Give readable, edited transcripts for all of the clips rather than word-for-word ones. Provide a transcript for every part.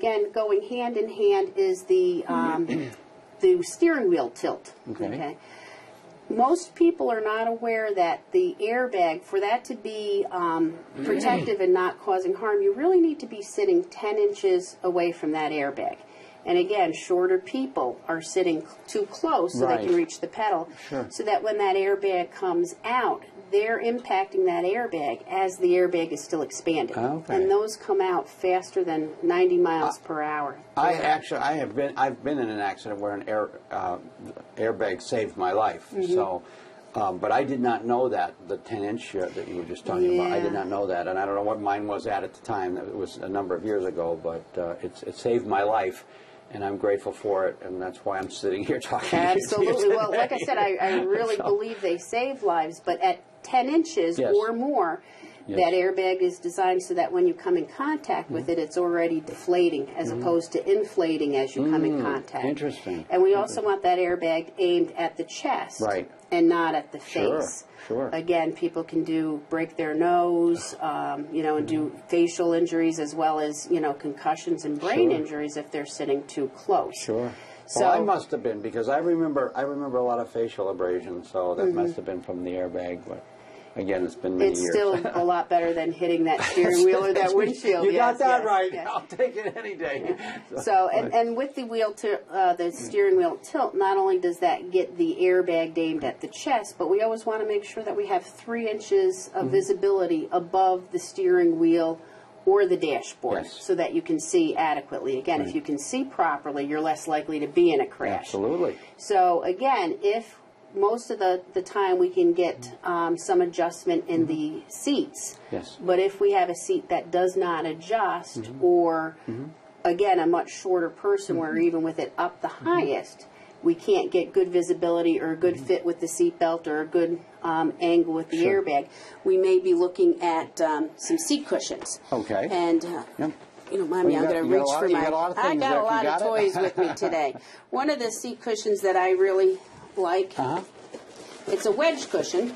again, going hand in hand is the steering wheel tilt. Okay. Most people are not aware that the airbag, for that to be protective and not causing harm, you really need to be sitting 10 inches away from that airbag. And again, shorter people are sitting too close so they can reach the pedal, so that when that airbag comes out, they're impacting that airbag as the airbag is still expanding. And those come out faster than 90 miles per hour. I've been in an accident where an airbag saved my life. So, but I did not know that, the 10-inch that you were just talking about. I did not know that, and I don't know what mine was at the time. It was a number of years ago, but it saved my life. And I'm grateful for it, and that's why I'm sitting here talking to you. Absolutely. Well, like I said, I really believe they save lives, but at 10 inches or more, that airbag is designed so that when you come in contact with it, it's already deflating as opposed to inflating as you come in contact. Interesting. And we also want that airbag aimed at the chest and not at the face. Again, people can break their nose, you know, and do facial injuries as well as, you know, concussions and brain injuries if they're sitting too close. So well, I must have been, because I remember a lot of facial abrasions, so that must have been from the airbag. But again, it's been many years. It's still a lot better than hitting that steering wheel or that windshield. You got that right. I'll take it any day. So, and with the the steering wheel tilt, not only does that get the airbag aimed at the chest, but we always want to make sure that we have 3 inches of visibility above the steering wheel or the dashboard so that you can see adequately. Again, if you can see properly, you're less likely to be in a crash. Absolutely. So, again, if most of the time we can get some adjustment in the seats. But if we have a seat that does not adjust or, again, a much shorter person where even with it up the highest, we can't get good visibility or a good fit with the seatbelt or a good angle with the airbag, we may be looking at some seat cushions. And you know, Mommy, I'm going to reach for my... I got a lot of toys with me today. One of the seat cushions that I really like, it's a wedge cushion.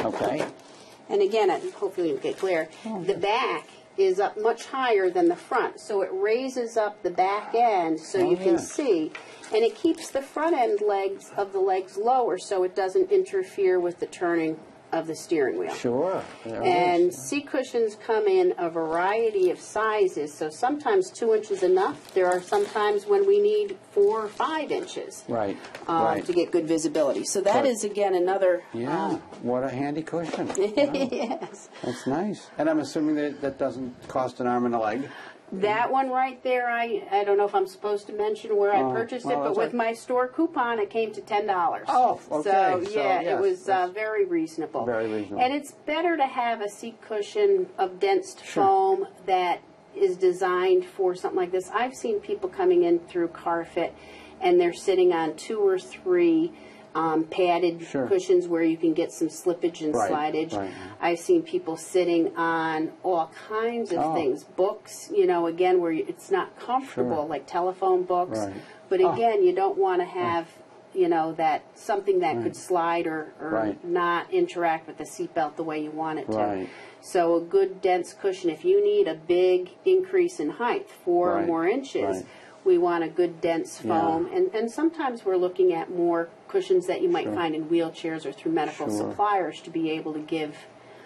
And again, hopefully you'll get clear. The back is up much higher than the front, so it raises up the back end so you can see, and it keeps the front end legs of the legs lower so it doesn't interfere with the turning of the steering wheel. And seat cushions come in a variety of sizes, so sometimes 2 inches enough. There are some times when we need 4 or 5 inches to get good visibility. So that is, again, another... what a handy cushion. Yes. That's nice. And I'm assuming that doesn't cost an arm and a leg. That one right there, I don't know if I'm supposed to mention where I purchased it, but with my store coupon, it came to $10. Oh, okay. So, yeah, it was very reasonable. Very reasonable. And it's better to have a seat cushion of dense foam that is designed for something like this. I've seen people coming in through CarFit, and they're sitting on 2 or 3 padded cushions where you can get some slippage and slidage. I've seen people sitting on all kinds of things, books, you know, again, where it's not comfortable, like telephone books. But again, you don't want to have, you know, that something that could slide or not interact with the seatbelt the way you want it to. So a good dense cushion, if you need a big increase in height, 4 or more inches, we want a good dense foam. And sometimes we're looking at more cushions that you might find in wheelchairs or through medical suppliers to be able to give.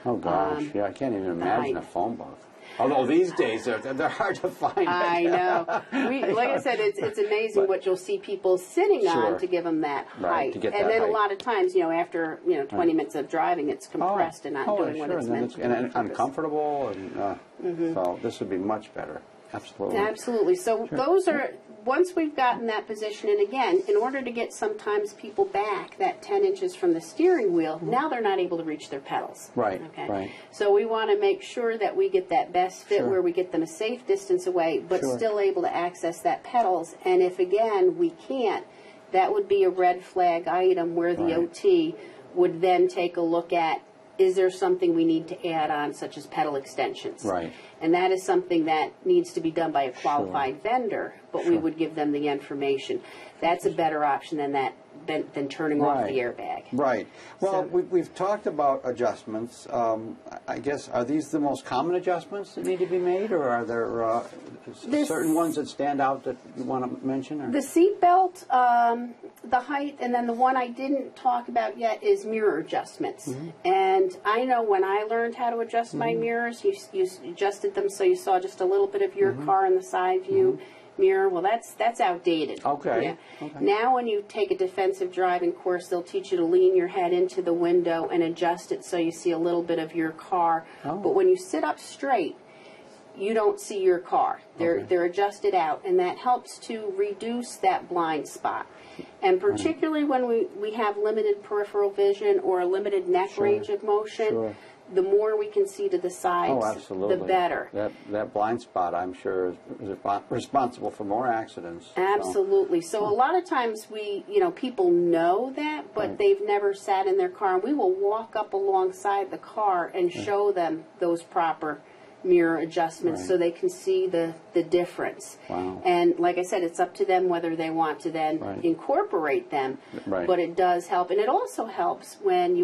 I can't even imagine a phone book. Although these days they're hard to find. I know. Like I said, it's amazing what you'll see people sitting on to give them that height. To get and that then height. a lot of times, you know, after 20 minutes of driving, it's compressed and not doing what it's meant to do. And uncomfortable, and so this would be much better. Absolutely. Absolutely. So those are, once we've gotten that position, and again, in order to get sometimes people back that 10 inches from the steering wheel, now they're not able to reach their pedals. So we want to make sure that we get that best fit where we get them a safe distance away, but still able to access that pedals. And if, again, we can't, that would be a red flag item where the OT would then take a look at, is there something we need to add on, such as pedal extensions? And that is something that needs to be done by a qualified vendor, but we would give them the information. That's a better option than turning off the airbag. Right. Well, we've talked about adjustments. I guess, are these the most common adjustments that need to be made, or are there certain ones that stand out that you want to mention? Or? The seat belt, the height, and then the one I didn't talk about yet is mirror adjustments. And I know when I learned how to adjust my mirrors, you adjusted them so you saw just a little bit of your car in the side view mirror. Well, that's outdated. Okay. Yeah. Okay. Now when you take a defensive driving course, they'll teach you to lean your head into the window and adjust it so you see a little bit of your car. But when you sit up straight, you don't see your car. They're adjusted out, and that helps to reduce that blind spot. And particularly when we have limited peripheral vision or a limited neck range of motion, the more we can see to the sides, the better. That blind spot, I'm sure, is responsible for more accidents. Absolutely. So a lot of times people know that, but they've never sat in their car. And we will walk up alongside the car and show them those proper mirror adjustments so they can see the difference. Wow. And like I said, it's up to them whether they want to then incorporate them. But it does help. And it also helps when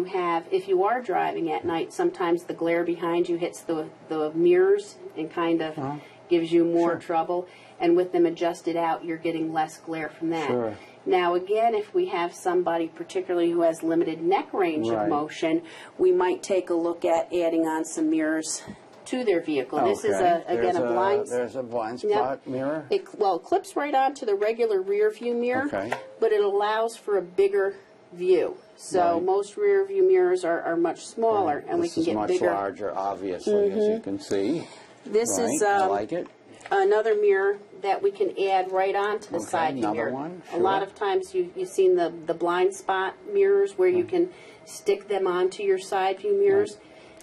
if you are driving at night, sometimes the glare behind you hits the mirrors and kind of gives you more trouble. And with them adjusted out, you're getting less glare from that. Now, again, if we have somebody particularly who has limited neck range of motion, we might take a look at adding on some mirrors to their vehicle. This is, again, a blind... There's a blind spot mirror? It clips right onto the regular rear view mirror, but it allows for a bigger view. So most rear view mirrors are much smaller, and we can get bigger. This is much larger, obviously, as you can see. This is I like it. Another mirror that we can add right onto the side view mirror. One, a lot of times you've seen the blind spot mirrors where you can stick them onto your side view mirrors.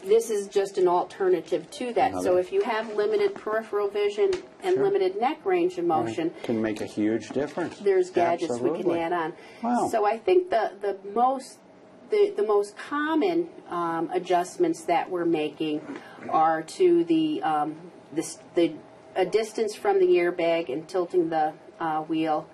This is just an alternative to that. So if you have limited peripheral vision and limited neck range of motion, can make a huge difference. There's gadgets we can add on. Wow. So I think the most common adjustments that we're making are to a distance from the airbag and tilting the wheel,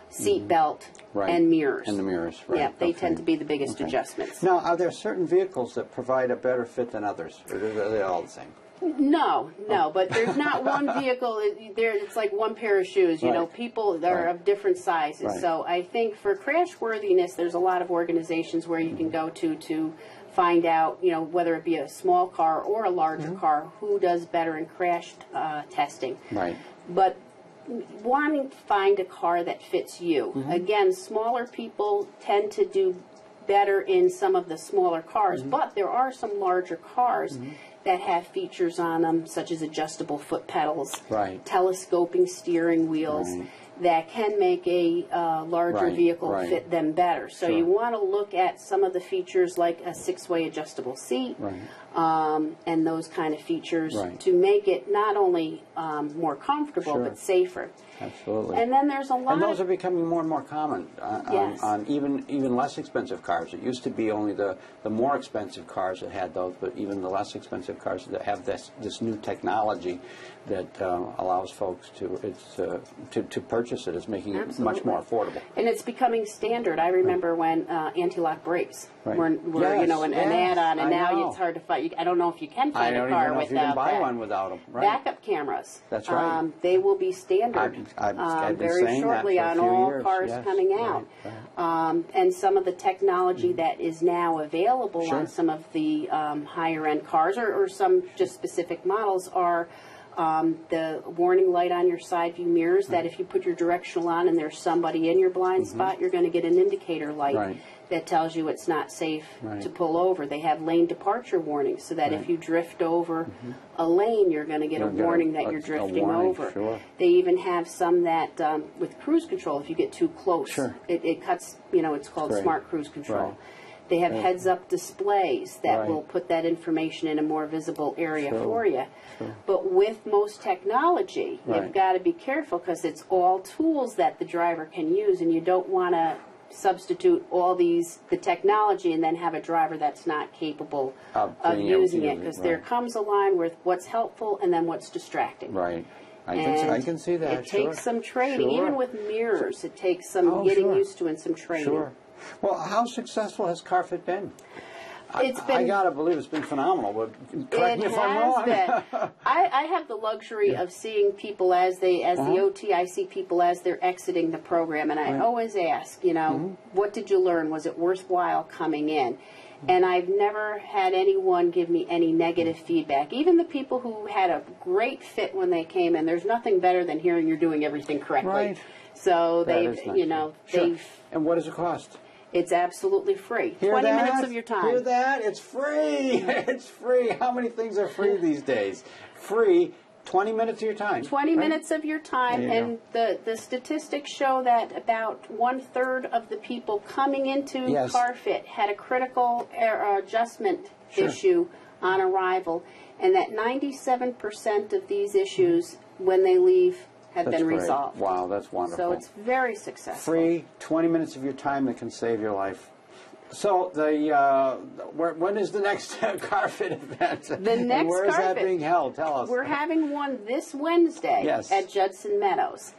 seat belt, and mirrors. And the mirrors, right. Yeah, they tend to be the biggest adjustments. Now, are there certain vehicles that provide a better fit than others, or are they all the same? No, but there's not one vehicle. It's like one pair of shoes. You know, people are of different sizes. So I think for crash worthiness, there's a lot of organizations where you can go to find out, whether it be a small car or a larger car, who does better in crash testing. Right. But wanting to find a car that fits you. Again, smaller people tend to do better in some of the smaller cars, but there are some larger cars that have features on them, such as adjustable foot pedals, telescoping steering wheels, that can make a larger vehicle fit them better. So you want to look at some of the features like a 6-way adjustable seat and those kind of features to make it not only more comfortable but safer. Absolutely. And then there's a lot. And those are becoming more and more common on even less expensive cars. It used to be only the more expensive cars that had those, but even the less expensive cars that have this new technology that allows folks to purchase it is making it much more affordable. And it's becoming standard. I remember when anti-lock brakes were an add-on, and now it's hard to find. I don't know if you can find a car without that. I don't even know if you can buy one without them. Backup cameras. That's right. They will be standard. I've been very shortly that for on all years. cars coming out. And some of the technology that is now available on some of the higher end cars or some just specific models are the warning light on your side view mirrors that if you put your directional on and there's somebody in your blind spot, you're going to get an indicator light that tells you it's not safe to pull over. They have lane departure warnings so that if you drift over a lane, you're going to get a warning that you're drifting over. They even have some that with cruise control, if you get too close, it cuts, it's called smart cruise control. They have heads-up displays that will put that information in a more visible area for you. But with most technology, you've got to be careful because it's all tools that the driver can use, and you don't want to substitute all the technology and then have a driver that's not capable of using it, because there comes a line with what's helpful and then what's distracting. Right. I can see that. It takes some training, even with mirrors. It takes some getting used to and some training. Sure. Well, how successful has CarFit been? It's been, I gotta believe it's been phenomenal, but correct me if I'm wrong. I have the luxury of seeing people as the OT, I see people as they're exiting the program, and I always ask, you know, what did you learn? Was it worthwhile coming in? And I've never had anyone give me any negative feedback. Even the people who had a great fit when they came in, there's nothing better than hearing you're doing everything correctly. Right. So they've, you know, they've... And what does it cost? It's absolutely free. Hear 20 that? minutes of your time. Hear that? It's free. It's free. How many things are free these days? Free, 20 minutes of your time. 20 minutes of your time, and the statistics show that about 1/3 of the people coming into CarFit had a critical adjustment issue on arrival, and that 97% of these issues, when they leave, have been resolved. Wow, that's wonderful. So it's very successful. Free, 20 minutes of your time that can save your life. So when is the next CarFit event? The next and where is that CarFit being held? Tell us. We're having one this Wednesday at Judson Meadows.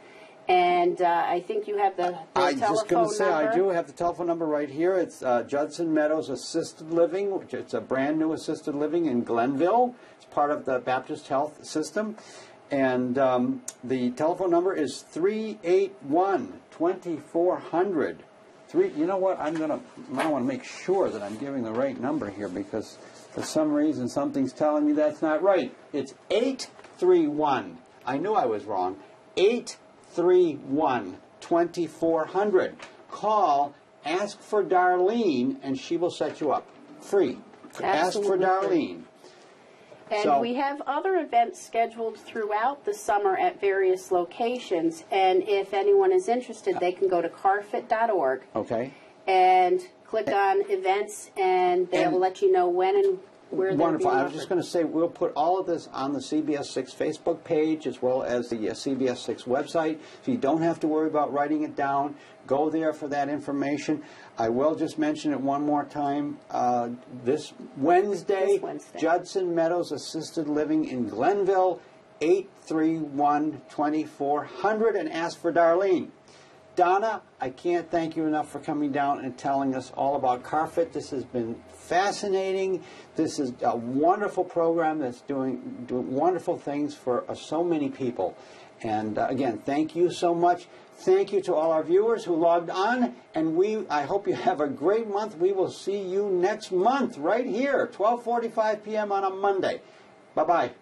And I think you have the telephone number. I'm just going to say, I do have the telephone number right here. It's Judson Meadows Assisted Living. It's a brand new assisted living in Glenville. It's part of the Baptist Health System. And the telephone number is 381-2400. You know what? I want to make sure that I'm giving the right number here, because for some reason something's telling me that's not right. It's 831. I knew I was wrong. 831-2400. Call, ask for Darlene, and she will set you up. Free. Ask for Darlene. And we have other events scheduled throughout the summer at various locations. And if anyone is interested, they can go to carfit.org and click on events, and they will let you know when and where they're wonderful. being I was just going to say, we'll put all of this on the CBS 6 Facebook page as well as the CBS 6 website, so you don't have to worry about writing it down. Go there for that information. I will just mention it one more time. This Wednesday, Judson Meadows Assisted Living in Glenville, 831-2400, and ask for Darlene. Donna, I can't thank you enough for coming down and telling us all about CarFit. This has been fascinating. This is a wonderful program that's doing wonderful things for so many people. And again, thank you so much. Thank you to all our viewers who logged on, and I hope you have a great month. We will see you next month right here, 12:45 p.m. on a Monday. Bye-bye.